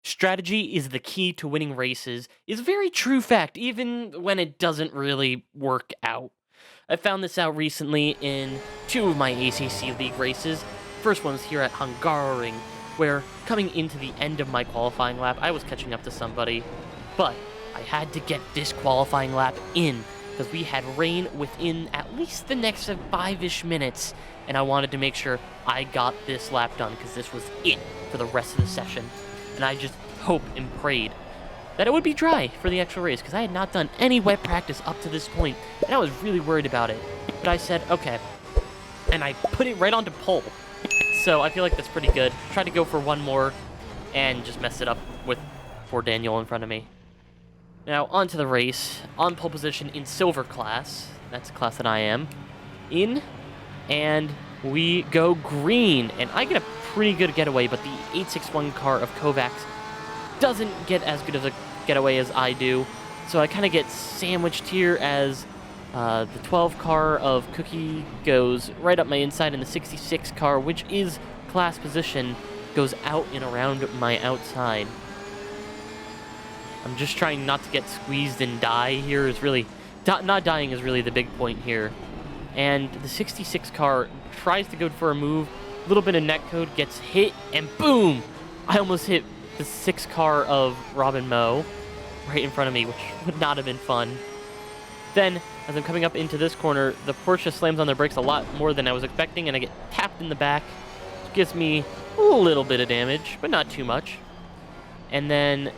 Strategy is the key to winning races is a very true fact, even when it doesn't really work out. I found this out recently in two of my ACC League races. First one was here at Hungaroring, where coming into the end of my qualifying lap, I was catching up to somebody, but I had to get this qualifying lap in because we had rain within at least the next 5-ish minutes, and I wanted to make sure I got this lap done because this was it for the rest of the session. And I just hoped and prayed that it would be dry for the actual race because I had not done any wet practice up to this point, and I was really worried about it. But I said, okay, and I put it right onto pole. So I feel like that's pretty good. Tried to go for one more and just messed it up with poor Daniel in front of me. Now, on to the race. On pole position in silver class. That's the class that I am in. And we go green. And I get a pretty good getaway, but the 861 car of Kovacs doesn't get as good of a getaway as I do. So I kind of get sandwiched here as the 12 car of Cookie goes right up my inside, and the 66 car, which is class position, goes out and around my outside. I'm just trying not to get squeezed and die here is really... not dying is really the big point here. And the 66 car tries to go for a move, a little bit of netcode, gets hit, and boom! I almost hit the 6 car of Robin Moe right in front of me, which would not have been fun. Then, as I'm coming up into this corner, the Porsche slams on their brakes a lot more than I was expecting, and I get tapped in the back, which gives me a little bit of damage, but not too much. And then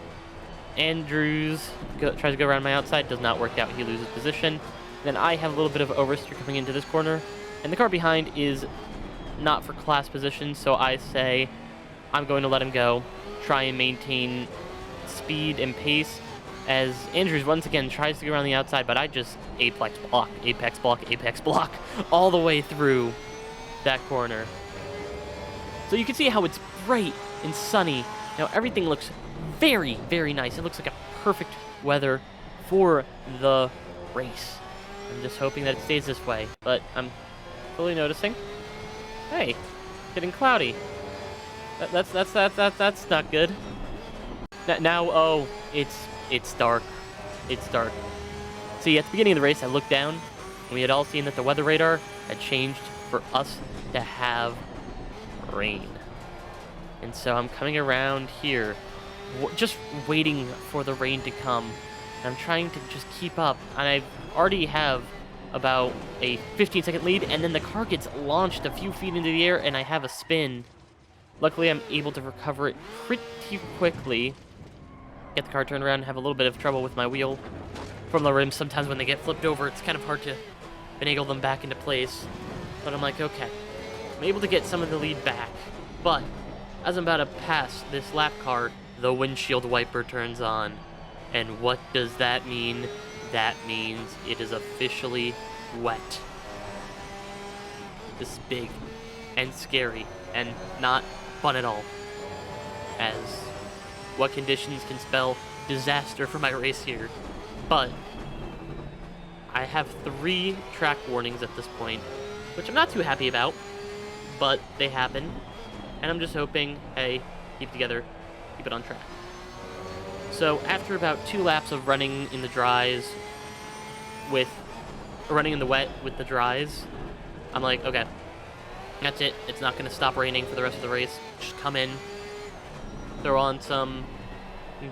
Andrews tries to go around my outside, does not work out, he loses position. Then I have a little bit of oversteer coming into this corner, and the car behind is not for class position, so I say I'm going to let him go, try and maintain speed and pace, as Andrews once again tries to go around the outside, but I just apex block, apex block, apex block all the way through that corner. So you can see how it's bright and sunny. Now everything looks very, very nice. It looks like a perfect weather for the race. I'm just hoping that it stays this way, but I'm fully noticing. Hey, getting cloudy. That's not good. Now, oh, it's dark. It's dark. See, at the beginning of the race, I looked down, and we had all seen that the weather radar had changed for us to have rain. And so I'm coming around here, just waiting for the rain to come. And I'm trying to just keep up, and I already have about a 15-second lead, and then the car gets launched a few feet into the air, and I have a spin. Luckily, I'm able to recover it pretty quickly. Get the car turned around and have a little bit of trouble with my wheel from the rim. Sometimes when they get flipped over, it's kind of hard to finagle them back into place. But I'm like, okay, I'm able to get some of the lead back. But as I'm about to pass this lap car, the windshield wiper turns on. And what does that mean? That means it is officially wet. This is big and scary and not fun at all, as what conditions can spell disaster for my race here. But I have 3 track warnings at this point, which I'm not too happy about, but they happen, and I'm just hoping, hey, keep it together, keep it on track. So after about 2 laps of running in the dries running in the wet with the dries, I'm like, okay, that's it. It's not going to stop raining for the rest of the race. Just come in, throw on some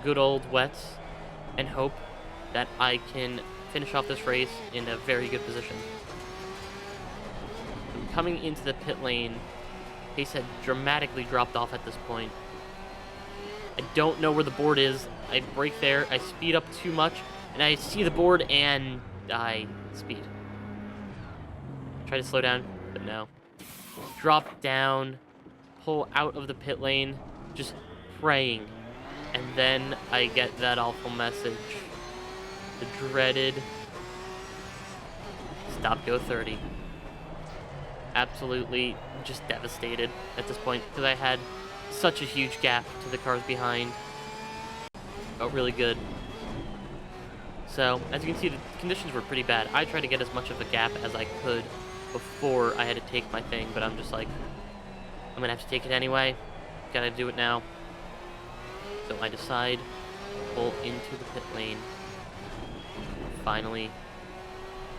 good old wets, and hope that I can finish off this race in a very good position. Coming into the pit lane, pace had dramatically dropped off at this point. I don't know where the board is. I brake there, I speed up too much, and I see the board and I speed. Try to slow down, but no. Drop down, pull out of the pit lane, just praying. And then I get that awful message. The dreaded stop go 30. Absolutely just devastated at this point because I had such a huge gap to the cars behind. Felt really good. So, as you can see, the conditions were pretty bad. I tried to get as much of a gap as I could before I had to take my thing, but I'm just like, I'm gonna have to take it anyway. Gotta do it now. So I decide to pull into the pit lane. Finally,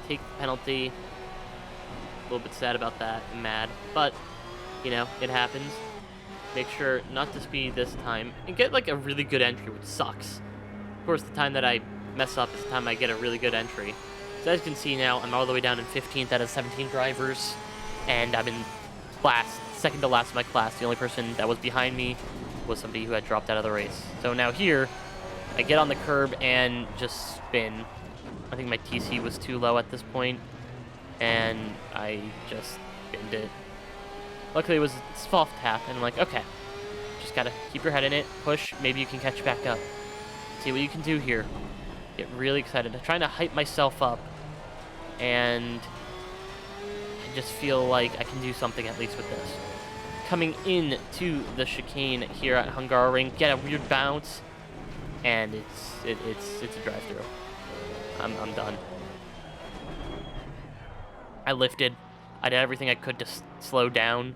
take the penalty. A little bit sad about that and mad, but you know, it happens. Make sure not to speed this time and get like a really good entry, which sucks. Of course, the time that I mess up is the time I get a really good entry. So as you can see now, I'm all the way down in 15th out of 17 drivers, and I'm in last, second to last in my class. The only person that was behind me was somebody who had dropped out of the race. So now here, I get on the curb and just spin. I think my TC was too low at this point, and I just spinned it. Luckily, it was a soft tap, and I'm like, okay, just gotta keep your head in it, push, maybe you can catch back up. See what you can do here. Get really excited. I'm trying to hype myself up, and I just feel like I can do something at least with this. Coming in to the chicane here at Hungaroring, get a weird bounce, and it's a drive-through. I'm done. I lifted. I did everything I could to slow down,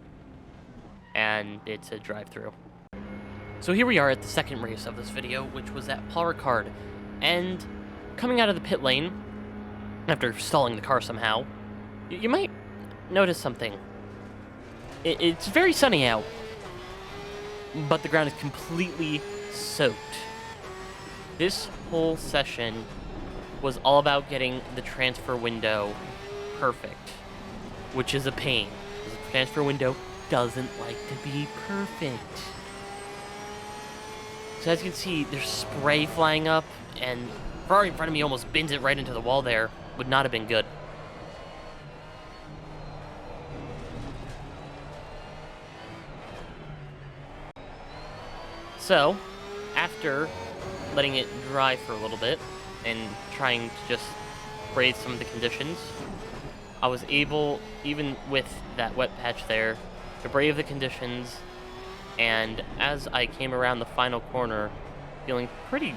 and it's a drive-through. So here we are at the second race of this video, which was at Paul Ricard, and coming out of the pit lane, after stalling the car somehow, you might notice something. It's very sunny out, but the ground is completely soaked. This whole session was all about getting the transfer window perfect, which is a pain, because the transfer window doesn't like to be perfect. So as you can see, there's spray flying up, and Ferrari in front of me almost bins it right into the wall there. Would not have been good. So, after letting it dry for a little bit, and trying to just braid some of the conditions, I was able, even with that wet patch there, to brave the conditions, and as I came around the final corner, feeling pretty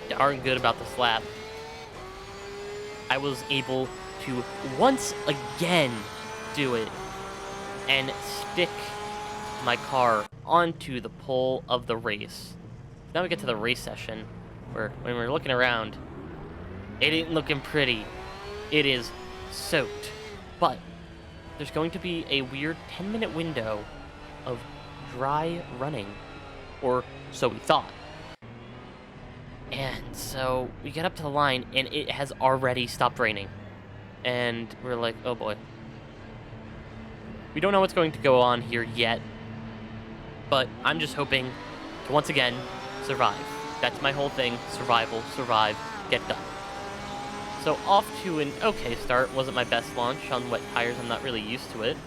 darn good about this lap, I was able to once again do it and stick my car onto the pole of the race. Now we get to the race session, where when we're looking around, it ain't looking pretty. It is soaked. But there's going to be a weird 10-minute window of dry running, or so we thought. And so we get up to the line, and it has already stopped raining. And we're like, oh boy. We don't know what's going to go on here yet, but I'm just hoping to once again survive. That's my whole thing. Survival, survive, get done. So off to an okay start. Wasn't my best launch on wet tires. I'm not really used to it.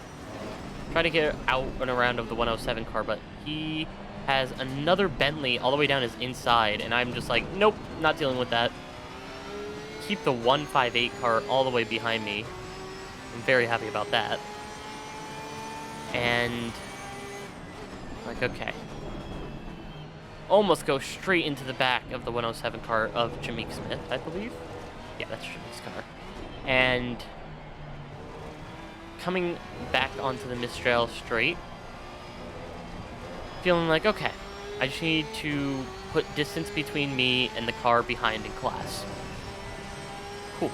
Try to get out and around of the 107 car, but he has another Bentley all the way down his inside, and I'm just like, nope, not dealing with that. Keep the 158 car all the way behind me. I'm very happy about that. And like, okay. Almost go straight into the back of the 107 car of Jameek Smith, I believe. Yeah, that's Jameek's car. And coming back onto the Mistral straight, feeling like, okay, I just need to put distance between me and the car behind in class. Cool.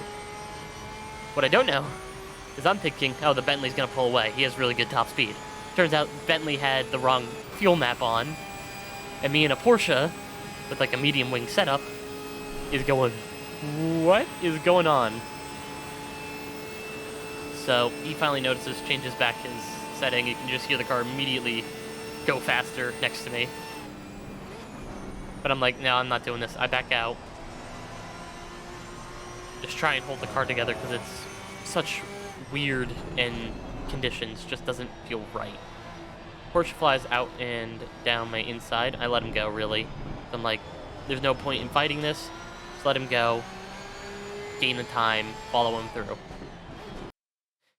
What I don't know is I'm thinking, oh, the Bentley's gonna pull away. He has really good top speed. Turns out Bentley had the wrong fuel map on, and me in a Porsche with like a medium wing setup is going, what is going on? So he finally notices, changes back his setting. You can just hear the car immediately go faster next to me. But I'm like, no, I'm not doing this. I back out. Just try and hold the car together because it's such weird and conditions. Just doesn't feel right. Porsche flies out and down my inside. I let him go, really. I'm like, there's no point in fighting this. Just let him go. Gain the time. Follow him through.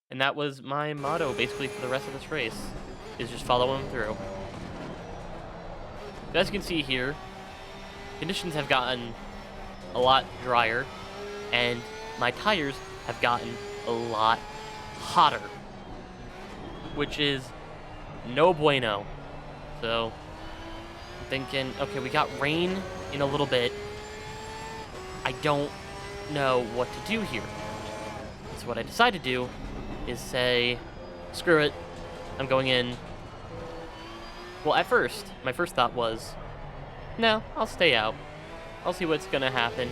And that was my motto, basically, for the rest of this race, is just follow him through. As you can see here, conditions have gotten a lot drier, and my tires have gotten a lot hotter, which is no bueno. So, I'm thinking, okay, we got rain in a little bit. I don't know what to do here. So what I decide to do is say, screw it, I'm going in. Well, at first, my first thought was, no, I'll stay out. I'll see what's gonna happen.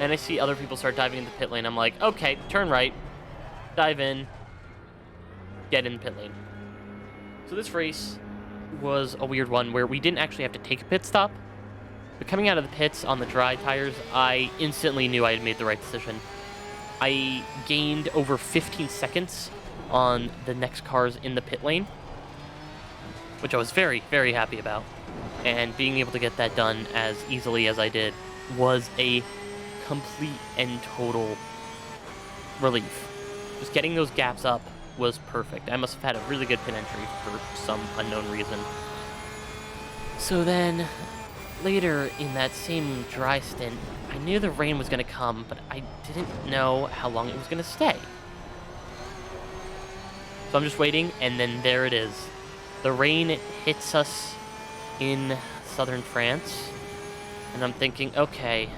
And I see other people start diving into the pit lane. I'm like, okay, turn right, dive in, get in the pit lane. So this race was a weird one where we didn't actually have to take a pit stop. But coming out of the pits on the dry tires, I instantly knew I had made the right decision. I gained over 15 seconds on the next cars in the pit lane, which I was very, very happy about. And being able to get that done as easily as I did was a complete and total relief. Just getting those gaps up was perfect. I must have had a really good pit entry for some unknown reason. So then, later in that same dry stint, I knew the rain was going to come, but I didn't know how long it was going to stay. So I'm just waiting, and then there it is. The rain hits us in southern France, and I'm thinking, okay.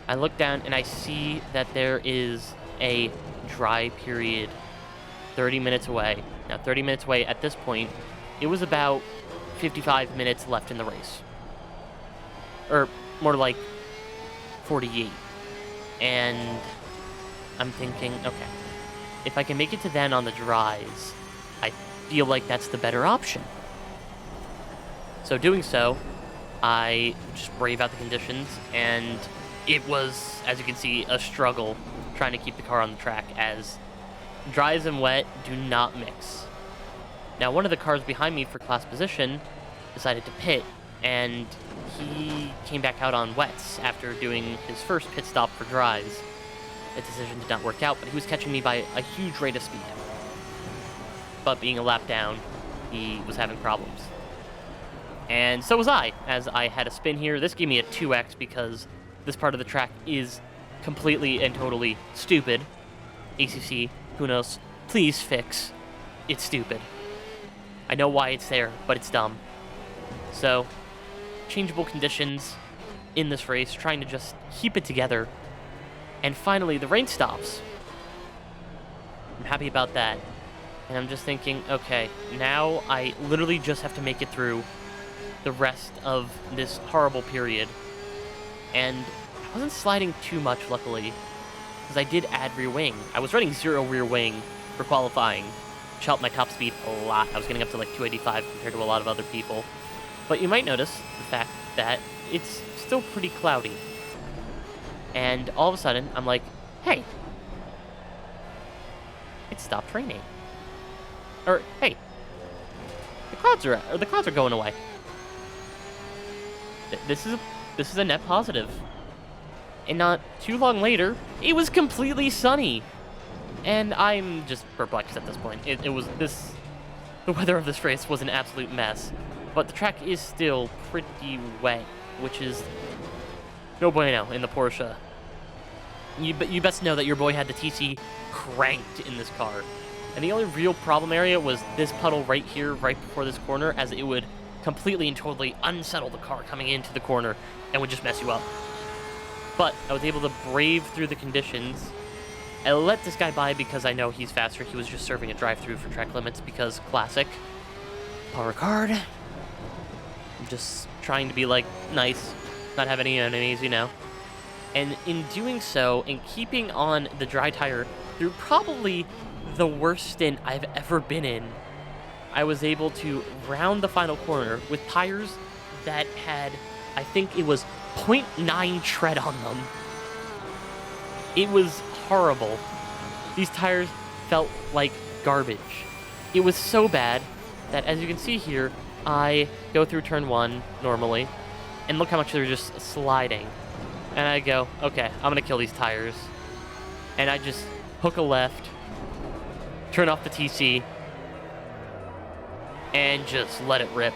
I look down and I see that there is a dry period 30 minutes away. Now, 30 minutes away at this point, it was about 55 minutes left in the race. Or more like 48. And I'm thinking, okay, if I can make it to then on the dries, I feel like that's the better option. So doing so, I just brave out the conditions, and it was, as you can see, a struggle trying to keep the car on the track, as dries and wet do not mix. Now, one of the cars behind me for class position decided to pit, and he came back out on wets after doing his first pit stop for dries. That decision did not work out, but he was catching me by a huge rate of speed. But being a lap down, he was having problems. And so was I, as I had a spin here. This gave me a 2x because this part of the track is completely and totally stupid. ACC, who knows? Please fix. It's stupid. I know why it's there, but it's dumb. So, changeable conditions in this race, trying to just keep it together. And finally, the rain stops. I'm happy about that. And I'm just thinking, okay, now I literally just have to make it through the rest of this horrible period. And I wasn't sliding too much, luckily, because I did add rear wing. I was running 0 rear wing for qualifying, which helped my top speed a lot. I was getting up to like 285 compared to a lot of other people. But you might notice the fact that it's still pretty cloudy. And all of a sudden, I'm like, hey, it stopped raining. Or, hey, the clouds are going away. This is a net positive. And not too long later, it was completely sunny. And I'm just perplexed at this point. The weather of this race was an absolute mess. But the track is still pretty wet, which is no bueno in the Porsche. You best know that your boy had the TC cranked in this car. And the only real problem area was this puddle right here, right before this corner, as it would completely and totally unsettle the car coming into the corner and would just mess you up. But I was able to brave through the conditions. I let this guy by because I know he's faster. He was just serving a drive-through for track limits because classic. Paul Ricard. I'm just trying to be, like, nice, not have any enemies, you know. And in doing so, and keeping on the dry tire through probably the worst stint I've ever been in, I was able to round the final corner with tires that had, I think it was 0.9 tread on them. It was horrible. These tires felt like garbage. It was so bad that, as you can see here, I go through turn 1 normally, and look how much they're just sliding. And I go, okay, I'm gonna kill these tires. And I just hook a left, turn off the TC, and just let it rip.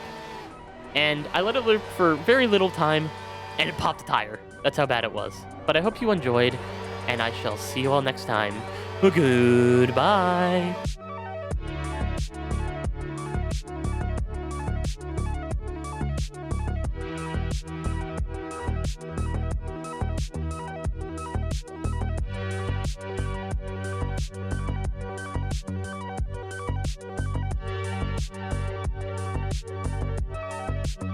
And I let it rip for very little time, and it popped a tire. That's how bad it was. But I hope you enjoyed, and I shall see you all next time. Goodbye.